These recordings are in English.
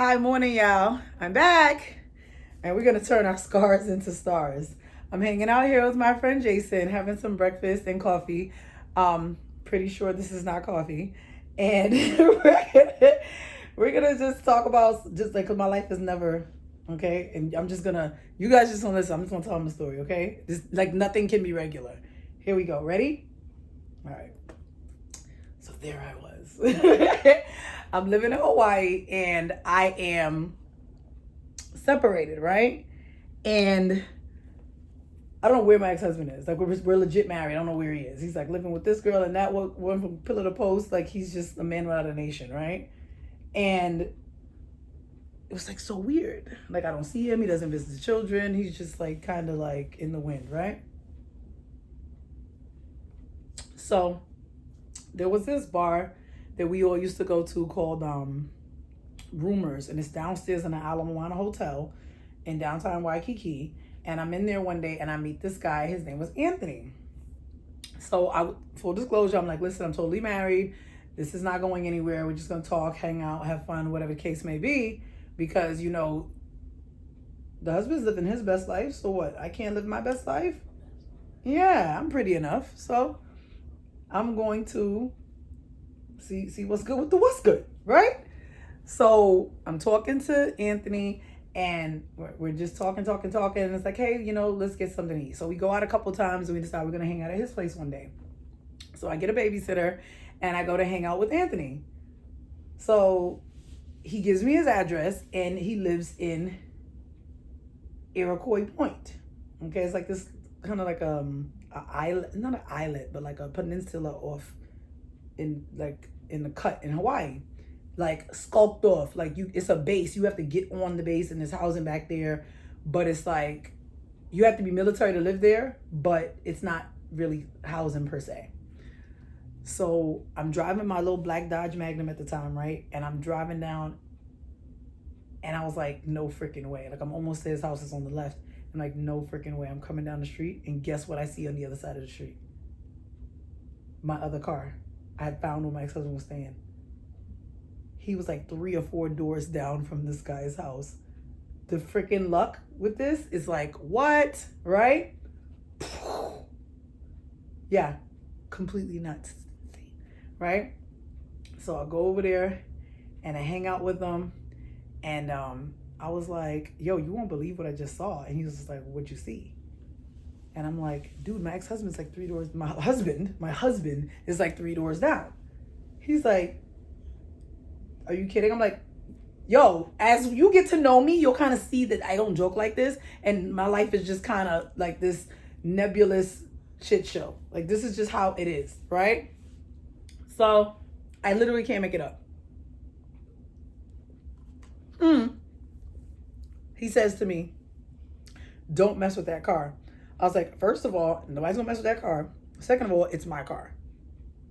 Hi, morning, y'all. I'm back, and we're gonna turn our scars into stars. I'm hanging out here with my friend Jason, having some breakfast and coffee. Pretty sure this is not coffee, and we're gonna just talk about just like 'cause my life is never okay, and I'm just gonna you guys just gonna listen. I'm just gonna tell them a story, okay? This like nothing can be regular. Here we go. Ready? All right. So there I was. I'm living in Hawaii and I am separated, right? And I don't know where my ex-husband is. Like we're legit married. I don't know where he is. He's like living with this girl and that one from pillar to post. Like he's just a man without a nation, right? And it was like so weird. Like I don't see him. He doesn't visit the children. He's just like kind of like in the wind, right? So there was this bar that we all used to go to called Rumors, and it's downstairs in the Ala Moana Hotel in downtown Waikiki. And I'm in there one day and I meet this guy. His name was Anthony. So full disclosure, I'm like, listen, I'm totally married. This is not going anywhere. We're just gonna talk, hang out, have fun, whatever the case may be, because the husband's living his best life. So what? I can't live my best life. Yeah, I'm pretty enough. So I'm going to see what's good with the what's good, right? So I'm talking to Anthony and we're just talking. And it's like, hey, let's get something to eat. So we go out a couple times and we decide we're going to hang out at his place one day. So I get a babysitter and I go to hang out with Anthony. So he gives me his address and he lives in Iroquois Point. Okay, it's like this kind of like a island, not an islet, but like a peninsula off in the cut in Hawaii, like sculpted off. Like it's a base. You have to get on the base and there's housing back there, but it's like you have to be military to live there, but it's not really housing per se. So I'm driving my little black Dodge Magnum at the time, right? And I'm driving down and I was like, no freaking way. Like I'm almost to his house, it's on the left. I'm like, no freaking way. I'm coming down the street and guess what I see on the other side of the street? My other car. I had found where my ex-husband was staying. He was like 3 or 4 doors down from this guy's house. The freaking luck with this is like, what? Right? Yeah, completely nuts. Right? So I go over there and I hang out with them. And I was like, yo, you won't believe what I just saw. And he was just like, what'd you see? And I'm like, dude, my ex-husband's like 3 doors. My husband is like 3 doors down. He's like, are you kidding? I'm like, yo, as you get to know me, you'll kind of see that I don't joke like this. And my life is just kind of like this nebulous shit show. Like this is just how it is, right? So I literally can't make it up. He says to me, don't mess with that car. I was like, first of all, nobody's gonna mess with that car. Second of all, it's my car.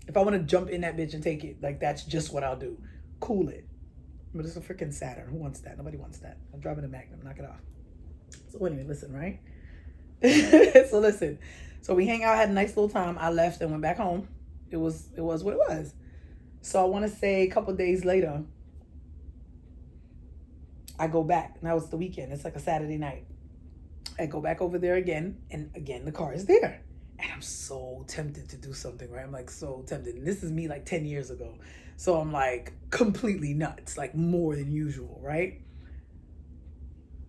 If I want to jump in that bitch and take it, like that's just what I'll do. Cool it. But it's a freaking Saturn. Who wants that? Nobody wants that. I'm driving a Magnum. Knock it off. So anyway, listen, right? So listen. So we hang out, had a nice little time. I left and went back home. It was what it was. So I want to say a couple days later, I go back. Now it's the weekend. It's like a Saturday night. I go back over there again, and again the car is there. And I'm so tempted to do something, right? I'm like so tempted. And this is me like 10 years ago. So I'm like completely nuts, like more than usual, right?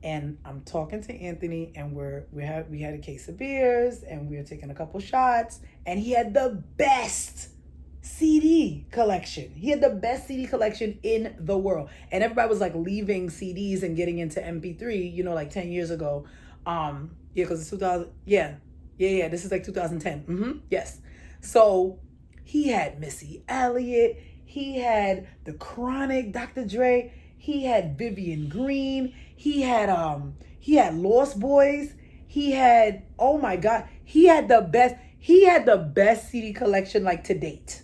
And I'm talking to Anthony and we had a case of beers and we were taking a couple shots and he had the best CD collection. He had the best CD collection in the world. And everybody was like leaving CDs and getting into MP3, like 10 years ago. Yeah, because it's 2000. Yeah. This is like 2010. Yes. So he had Missy Elliott. He had The Chronic, Dr. Dre. He had Vivian Green. He had Lost Boys. He had, oh my God, he had the best CD collection like to date.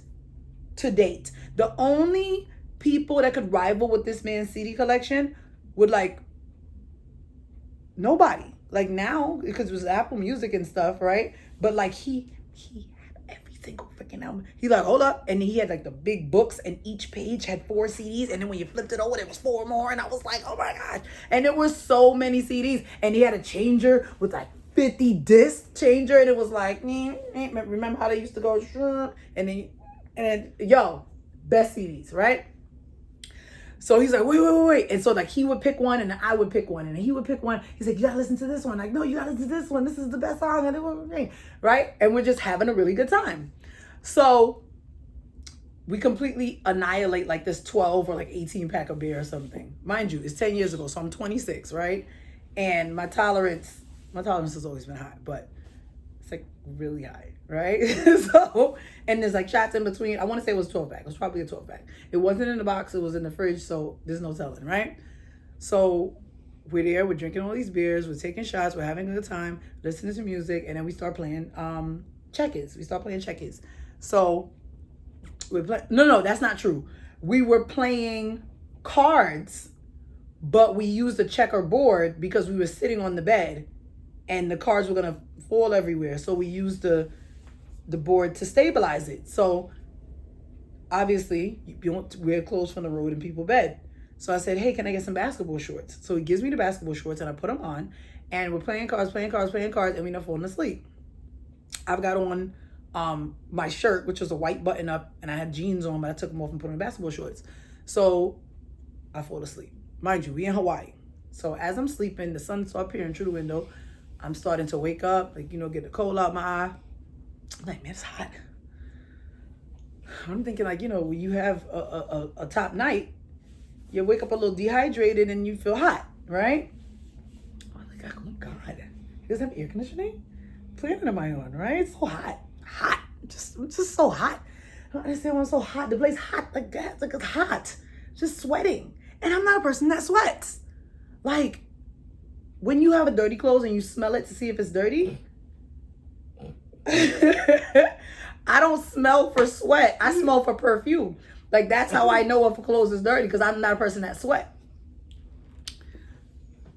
The only people that could rival with this man's CD collection would like nobody. Like now, because it was Apple Music and stuff, right? But like he had every single freaking album. He like, hold up. And he had like the big books and each page had 4 CDs. And then when you flipped it over, there was 4 more. And I was like, oh my gosh. And there were so many CDs. And he had a changer with like 50 disc changer. And it was like, remember how they used to go, and then, yo, best CDs, right? So he's like, wait. And so like he would pick one and I would pick one. And he would pick one. He's like, you gotta listen to this one. Like, no, you gotta listen to this one. This is the best song. And right? And we're just having a really good time. So we completely annihilate like this 12 or like 18 pack of beer or something. Mind you, it's 10 years ago. So I'm 26, right? And my tolerance has always been high, but it's like really high, right? So, and there's like shots in between. I want to say it was 12 pack. It was probably a 12 pack. It wasn't in the box. It was in the fridge. So there's no telling, right? So we're there. We're drinking all these beers. We're taking shots. We're having a good time, listening to music. And then we start playing checkers. We start playing checkers. So we're playing. No, that's not true. We were playing cards, but we used a checkerboard because we were sitting on the bed and the cards were going to fall everywhere. So we used the board to stabilize it. So obviously you don't wear clothes from the road in people's bed. So I said, hey, can I get some basketball shorts? So he gives me the basketball shorts and I put them on and we're playing cards and we end up falling asleep. I've got on my shirt, which was a white button up, and I had jeans on, but I took them off and put on basketball shorts. So I fall asleep. Mind you, we in Hawaii. So as I'm sleeping, the sun starts appearing through the window. I'm starting to wake up, like, get the cold out my eye. I'm like, man, it's hot. I'm thinking like, when you have a top night, you wake up a little dehydrated and you feel hot, right? I'm like, oh my God. He doesn't have air conditioning? Planet am I on, right? It's so hot. I'm just so hot. I don't understand why I'm so hot. The place hot like that. It's like it's hot. Just sweating. And I'm not a person that sweats. Like, when you have a dirty clothes and you smell it to see if it's dirty, I don't smell for sweat. I smell for perfume. Like, that's how I know if a clothes is dirty, because I'm not a person that sweat.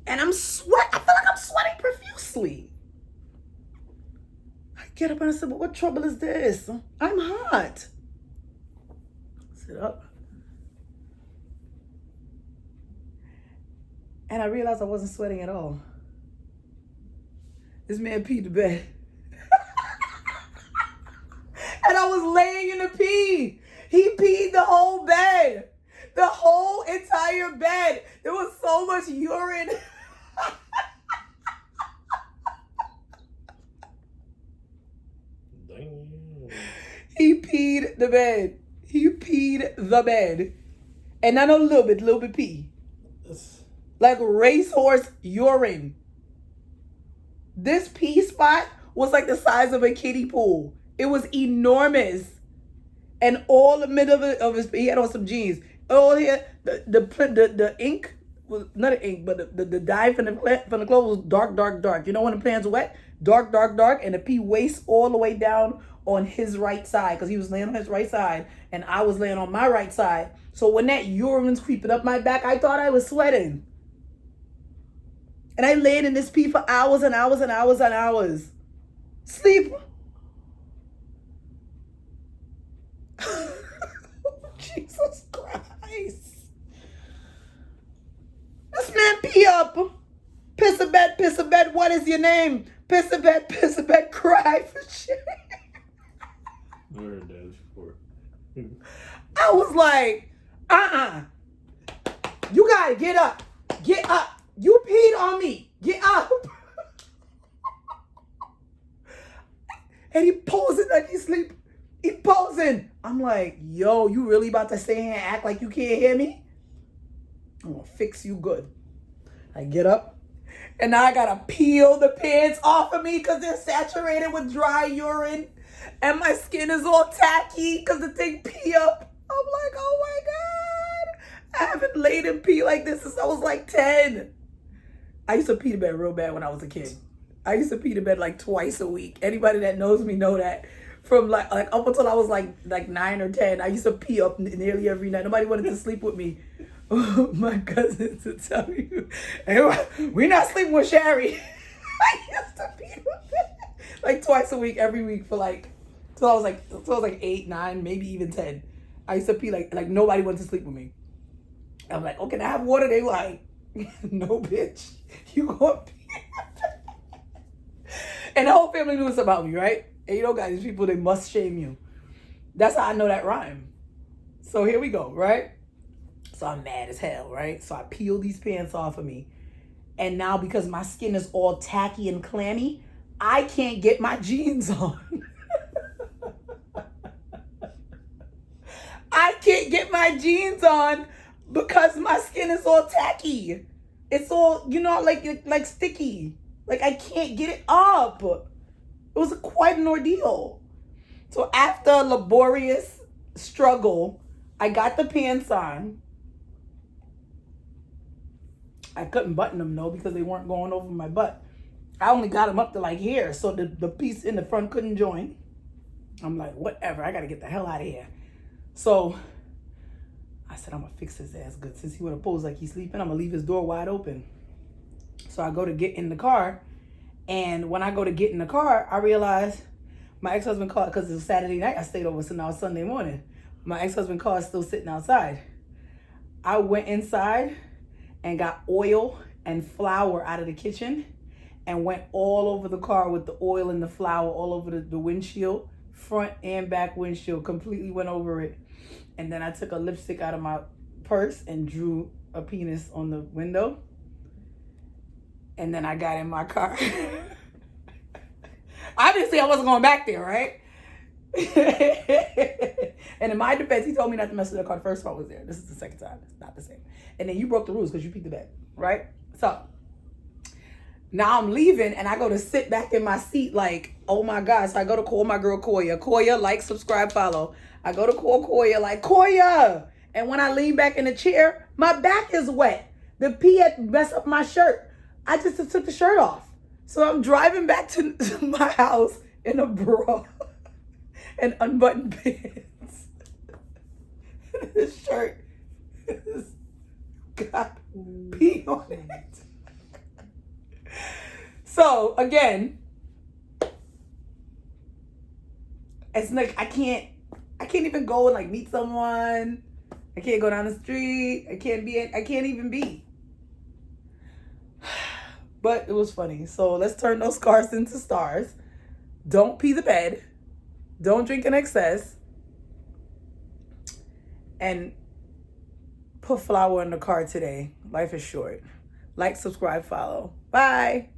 And I feel like I'm sweating profusely. I get up and I said, but what trouble is this? I'm hot. Sit up. And I realized I wasn't sweating at all. This man peed the bed. And I was laying in the pee. He peed the whole bed. The whole entire bed. There was so much urine. He peed the bed. He peed the bed. And not a little bit pee. Like racehorse urine. This pee spot was like the size of a kiddie pool. It was enormous. And all the middle of his, he had on some jeans. All here, the ink was not an ink, but the dye from the clothes was dark. You know when the pants wet? Dark. And the pee waist all the way down on his right side, because he was laying on his right side and I was laying on my right side. So when that urine's creeping up my back, I thought I was sweating. And I laid in this pee for hours and hours. Sleep. Jesus Christ. This man pee up. Piss a bed, what is your name? Piss a bed, cry for shit. I heard that before. I was like, you gotta get up. Get up. You peed on me. Get up. And he posing like he sleep. He posing. I'm like, yo, you really about to stay here and act like you can't hear me? I'm gonna fix you good. I get up. And now I gotta peel the pants off of me because they're saturated with dry urine. And my skin is all tacky because the thing pee up. I'm like, oh my God. I haven't laid in pee like this since I was like 10. I used to pee the bed real bad when I was a kid. I used to pee the bed like twice a week. Anybody that knows me know that. From like up until I was like 9 or 10, I used to pee up nearly every night. Nobody wanted to sleep with me. My cousins to tell you, we're not sleeping with Sherry. I used to pee like twice a week, every week for like So I was like 8, 9, maybe even 10. I used to pee like nobody went to sleep with me. I'm like, oh, can I have water? They like, no, bitch, you gonna pee. And the whole family knew this about me, right? And you know, guys, these people, they must shame you. That's how I know that rhyme. So here we go, right? So I'm mad as hell, right? So I peel these pants off of me. And now because my skin is all tacky and clammy, I can't get my jeans on. I can't get my jeans on because my skin is all tacky. It's all, like sticky. Like I can't get it up. It was quite an ordeal. So after a laborious struggle, I got the pants on. I couldn't button them though because they weren't going over my butt. I only got them up to like here, so the piece in the front couldn't join. I'm like, whatever, I gotta get the hell out of here. So I said, I'm gonna fix his ass good. Since he would have posed like he's sleeping, I'm gonna leave his door wide open. So I go to get in the car, and when I go to get in the car, I realize my ex-husband called, because it was Saturday night, I stayed over, so now it's Sunday morning. My ex-husband car is still sitting outside. I went inside and got oil and flour out of the kitchen and went all over the car with the oil and the flour all over the windshield, front and back windshield, completely went over it. And then I took a lipstick out of my purse and drew a penis on the window. And then I got in my car. Obviously, I wasn't going back there, right? And in my defense, he told me not to mess with the car the first time I was there. This is the second time. It's not the same. And then you broke the rules because you peed the bed, right? So now I'm leaving and I go to sit back in my seat like, oh my God. So I go to call my girl Koya. Koya, like, subscribe, follow. I go to call Koya like, Koya. And when I lean back in the chair, my back is wet. The pee had messed up my shirt. I just took the shirt off. So I'm driving back to my house in a bra and unbuttoned pants. This shirt has got pee on it. So again, it's like I can't even go and like meet someone. I can't go down the street. I can't even be. But it was funny. So let's turn those scars into stars. Don't pee the bed. Don't drink in excess. And put flour in the car today. Life is short. Like, subscribe, follow. Bye.